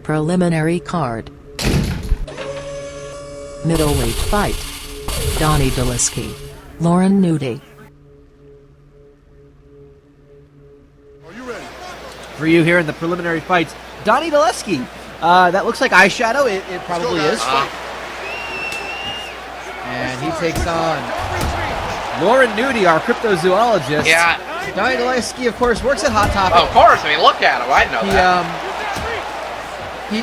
Preliminary card. Middleweight fight. Donnie Dyleski, Loren Noody. Are you ready? For you here in the preliminary fights, Donnie Dyleski. That looks like eyeshadow. It probably is. And he takes on Loren Noody, our cryptozoologist. Yeah. Donnie Dyleski, of course, works at Hot Topic. Of course, I mean, look at him. I know that. He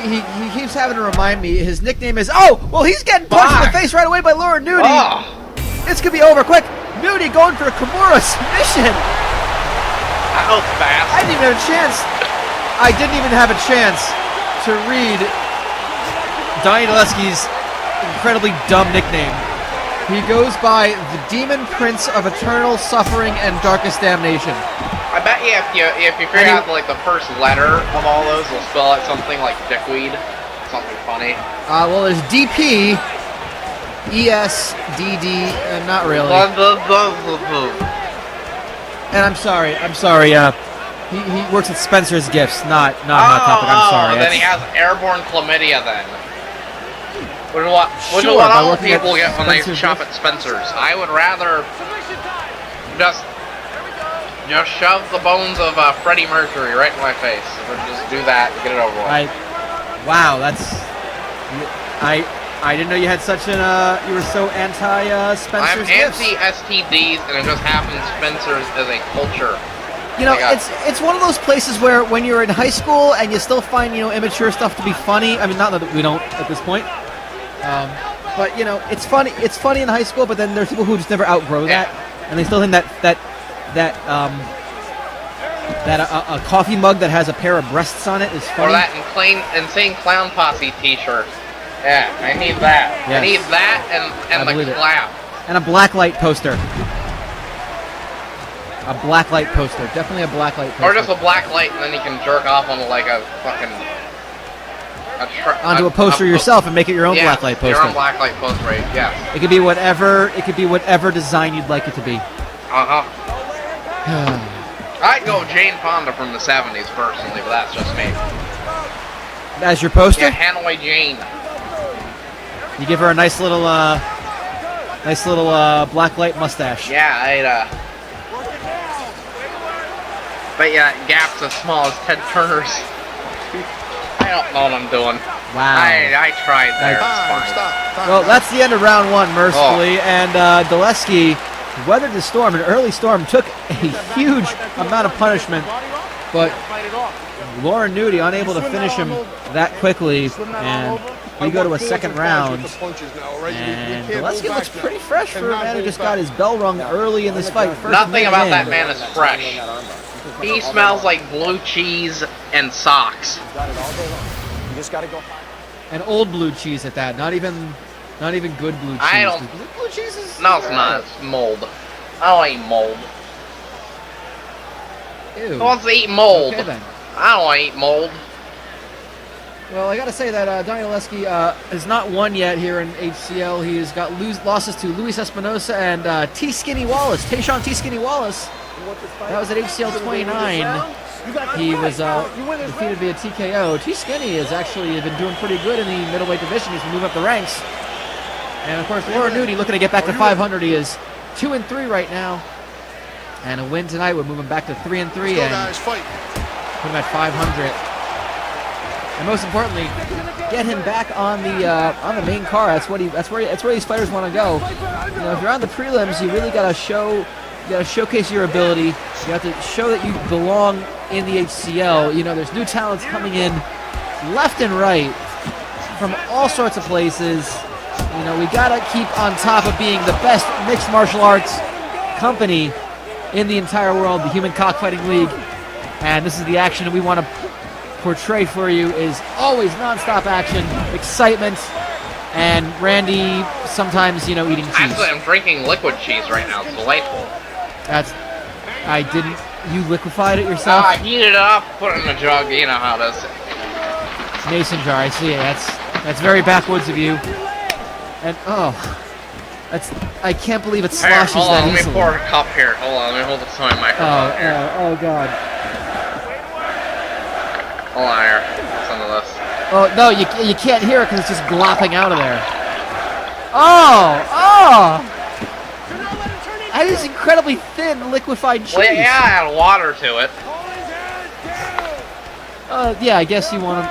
keeps having to remind me his nickname is, oh, well, he's getting punched in the face right away by Loren Noody. Oh. It's going to be over quick. Noody going for a Kimura submission. That was fast. I didn't even have a chance. I didn't even have a chance to read Donnie Dyleski's incredibly dumb nickname. He goes by the Demon Prince of Eternal Suffering and Darkest Damnation. I bet you if you figure out like the first letter of all those, they'll spell out something like dickweed, something funny. Well, there's DP, ESDD, not really. And I'm sorry. He works at Spencer's Gifts, not Hot Topic. I'm sorry. Then he has airborne chlamydia then. Which is what all people get when they shop at Spencer's. I would rather just shove the bones of Freddie Mercury right in my face. Or just do that and get it over with. Wow, that's... I didn't know you had such an... you were so anti-Spencer's Gifts. I'm anti-STDs, and it just happens Spencer's is a culture. You know, it's one of those places where when you're in high school and you still find, immature stuff to be funny. I mean, not that we don't at this point. But it's funny. It's funny in high school, but then there's people who just never outgrow that, and they still think that a coffee mug that has a pair of breasts on it is funny. Or that insane clown posse T-shirt. Yeah, I need that. Yes. I need that and the clap. And a blacklight poster. A blacklight poster. Definitely a blacklight poster. Or just a black light, and then you can jerk off on like a fucking. Onto a poster yourself and make it your own blacklight poster. Your own blacklight poster, right? Yeah. It could be whatever. It could be whatever design you'd like it to be. I'd go Jane Fonda from the '70s personally, but that's just me. As your poster? Yeah, Hanoi Jane. You give her a nice little blacklight mustache. Yeah, but yeah, gap's as small as Ted Turner's. I don't know what I'm doing. Wow. I tried there. Stop. Well, that's the end of round one, mercifully. And Dyleski weathered the storm. An early storm took a huge amount of punishment, but Loren Noody unable to finish him that quickly. And we go to a second round. And Dyleski looks pretty fresh for a man who just got his bell rung early in this fight. Nothing about that man is fresh. He smells like blue cheese and socks. You just gotta go. And old blue cheese at that. Not even good blue cheese. Blue cheese is... No, it's not. It's mold. I don't eat mold. Ew. Who wants to eat mold? Okay, then. I don't want to eat mold. Well, I gotta say that Donnie Dyleski has not won yet here in HCL. He has got losses to Luis Espinosa and T-Skinny Wallace. Tayshawn T-Skinny Wallace. That was at HCL 29. He was defeated via TKO. T-Skinny has actually been doing pretty good in the middleweight division. He's been moving up the ranks. And, of course, Loren Noody looking to get back to 500. He is 2-3 right now. And a win tonight would move him back to 3-3 and put him at 500. And most importantly, get him back on the main card. That's where these fighters want to go. If you're on the prelims, you really gotta showcase your ability. You have to show that you belong in the HCL. There's new talents coming in left and right from all sorts of places. We gotta keep on top of being the best mixed martial arts company in the entire world, the Human Cockfighting League. And this is the action that we want to portray for you, is always non-stop action, excitement, and Randy sometimes, eating cheese. Actually, I'm drinking liquid cheese right now. It's delightful. You liquefied it yourself? I heated it up, put it in a jug. You know how it is. Mason jar, I see it. That's very backwoods of you. And I can't believe it sloshes hold that on, easily. let me pour a cup here. Hold on, let me hold this to my microphone here. Oh God. Hold on here. Listen to this. Oh, no, you can't hear it because it's just glopping out of there. Oh! That is incredibly thin, liquefied cheese. Well, yeah, add water to it. Yeah, I guess you want to...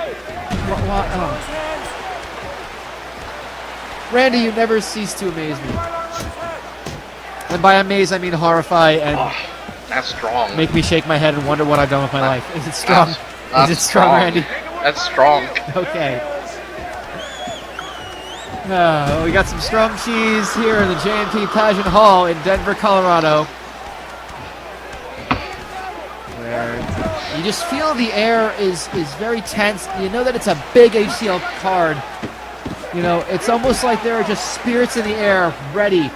Randy, you never cease to amaze me. And by amaze, I mean horrify and... That's strong. Make me shake my head and wonder what I've done with my life. Is it strong? That's Is it strong, Randy? That's strong. Okay. We got some strong cheese here in the J&P Pageant Hall in Denver, Colorado. Where you just feel the air is very tense. You know that it's a big HCL card. You know, it's almost like there are just spirits in the air ready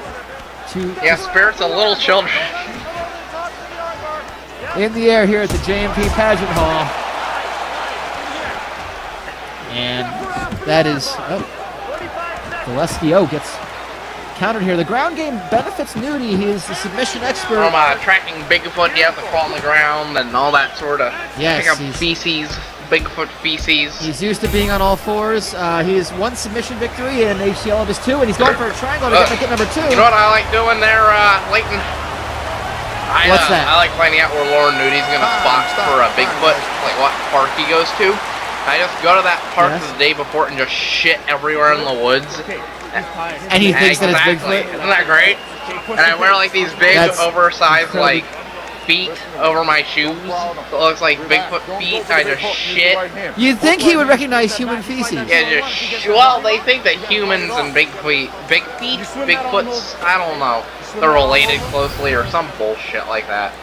to... Yeah, spirits of little children. In the air here at the J&P Pageant Hall. And that is... Dyleski gets countered here. The ground game benefits Noody. He is the submission expert. From tracking Bigfoot, you have to crawl on the ground and all that sort of... Yes, pick up feces, Bigfoot feces. He's used to being on all fours. He has one submission victory in HCL of his 2, and he's going for a triangle to get number 2. You know what I like doing there, Leighton? What's that? I like finding out where Loren Noody's going to spot for a Bigfoot, like what park he goes to. I just go to that park the day before and just shit everywhere in the woods. And he thinks that it's Bigfoot? Isn't that great? And I wear like these big, oversized like feet over my shoes. So it looks like Bigfoot feet. I just shit. You'd think he would recognize human feces. Yeah, well, they think that humans and Bigfoots, I don't know, they're related closely or some bullshit like that.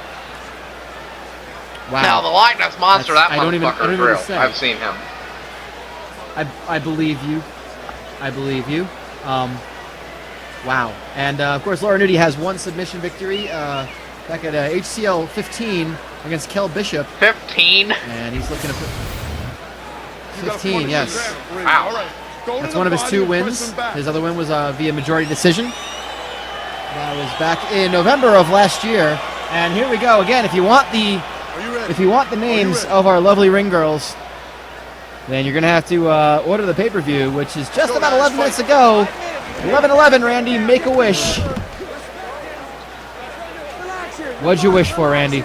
Wow. Now, the Loch Ness Monster, that motherfucker's real. say. I've seen him. I believe you. I believe you. Wow. And, of course, Loren Noody has one submission victory back at HCL 15 against Kel Bishop. 15? And he's looking to put... 15, yes. Wow. That's one of his 2 wins. His other win was via majority decision. That was back in November of last year. And here we go again. If you want the names of our lovely ring girls, then you're gonna have to order the pay-per-view, which is just about 11 minutes ago. 11:11, Randy. Make a wish. What'd you wish for, Randy?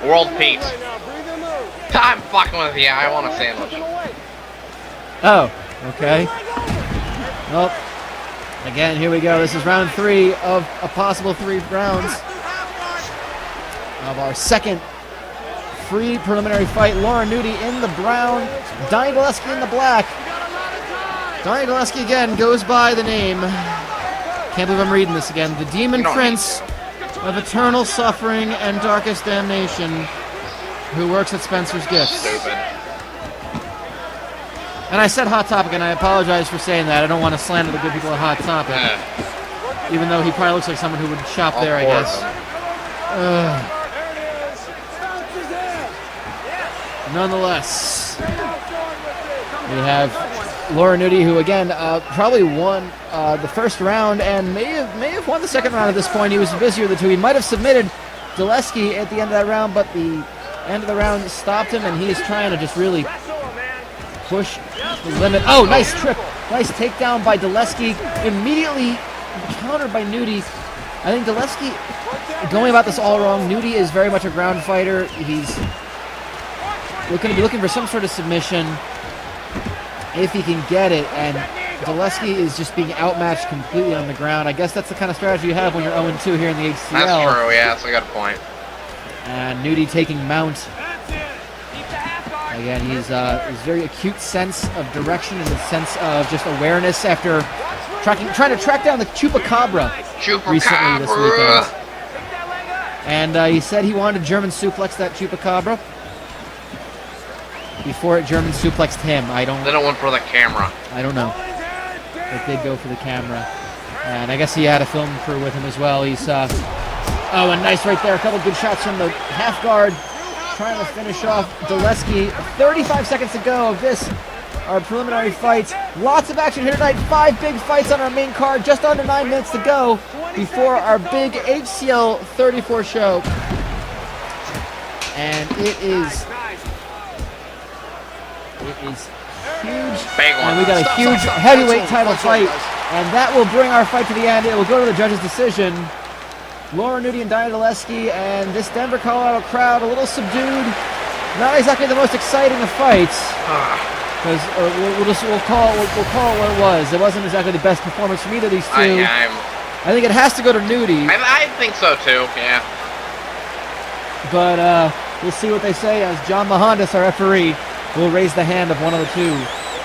World peace. I'm fucking with you. I want a sandwich. Oh, okay. Well, again, here we go. This is round 3 of a possible 3 rounds of our second free preliminary fight. Loren Noody in the brown, Donnie Dyleski in the black. Donnie Dyleski again goes by the name, can't believe I'm reading this again, the Demon Prince of Eternal Suffering and Darkest Damnation, who works at Spencer's Gifts. Stupid. And I said Hot Topic, and I apologize for saying that. I don't want to slander the good people at Hot Topic. Even though he probably looks like someone who would shop there, I guess. Nonetheless, we have Loren Noody, who again probably won the first round and may have won the second round at this point. He was busier the 2. He might have submitted Dyleski at the end of that round, but the end of the round stopped him, and he is trying to just really push the limit. Oh, nice trip. Nice takedown by Dyleski. Immediately countered by Noody. I think Dyleski going about this all wrong. Noody is very much a ground fighter. He's going to be looking for some sort of submission if he can get it, and Dyleski is just being outmatched completely on the ground. I guess that's the kind of strategy you have when you're 0-2 here in the HCL. That's true, yeah, that's a good point. And Noody taking mount. Again, he's very acute sense of direction and a sense of just awareness after trying to track down the Chupacabra recently this weekend. And he said he wanted to German suplex that Chupacabra before it German suplexed him. They don't want for the camera. I don't know. It did go for the camera. And I guess he had a film crew with him as well. He's oh, and nice right there. A couple good shots from the half guard. Trying to finish off Dyleski. 35 seconds to go of this, our preliminary fight. Lots of action here tonight. 5 big fights on our main card. Just under 9 minutes to go before our big HCL 34 show. And it is It is huge. Big one. And we got a Stop, huge stop, stop. heavyweight That's title all, fight. guys. And that will bring our fight to the end. It will go to the judges' decision. Loren, Noody, and Donnie Dyleski, and this Denver, Colorado crowd a little subdued. Not exactly the most exciting of fights. Because we'll call it what it was. It wasn't exactly the best performance from either of these two. I think it has to go to Noody. I think so too. Yeah. But we'll see what they say as John Mahandas, our referee, will raise the hand of one of the two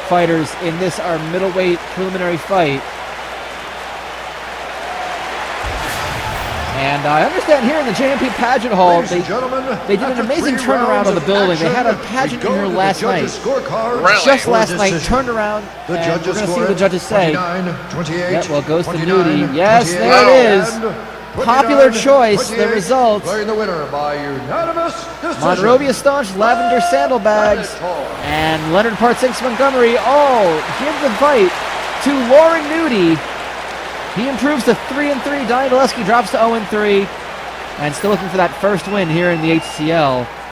fighters in this, our middleweight preliminary fight. And I understand here in the JMP Pageant Hall, they did an amazing turnaround on the building. They had a pageant in here last night. Really? Just last night, turned around, and we're going to see what the judges say. Yep, well, it goes to Noody. Yes, there it is. Popular choice, the result. The winner by unanimous decision. Monrovia Staunch, Lavender Saddlebags, and Leonard Part 6 Montgomery all give the fight to Loren Noody. He improves to 3-3. Donnie Dyleski drops to 0-3. And still looking for that first win here in the HCL.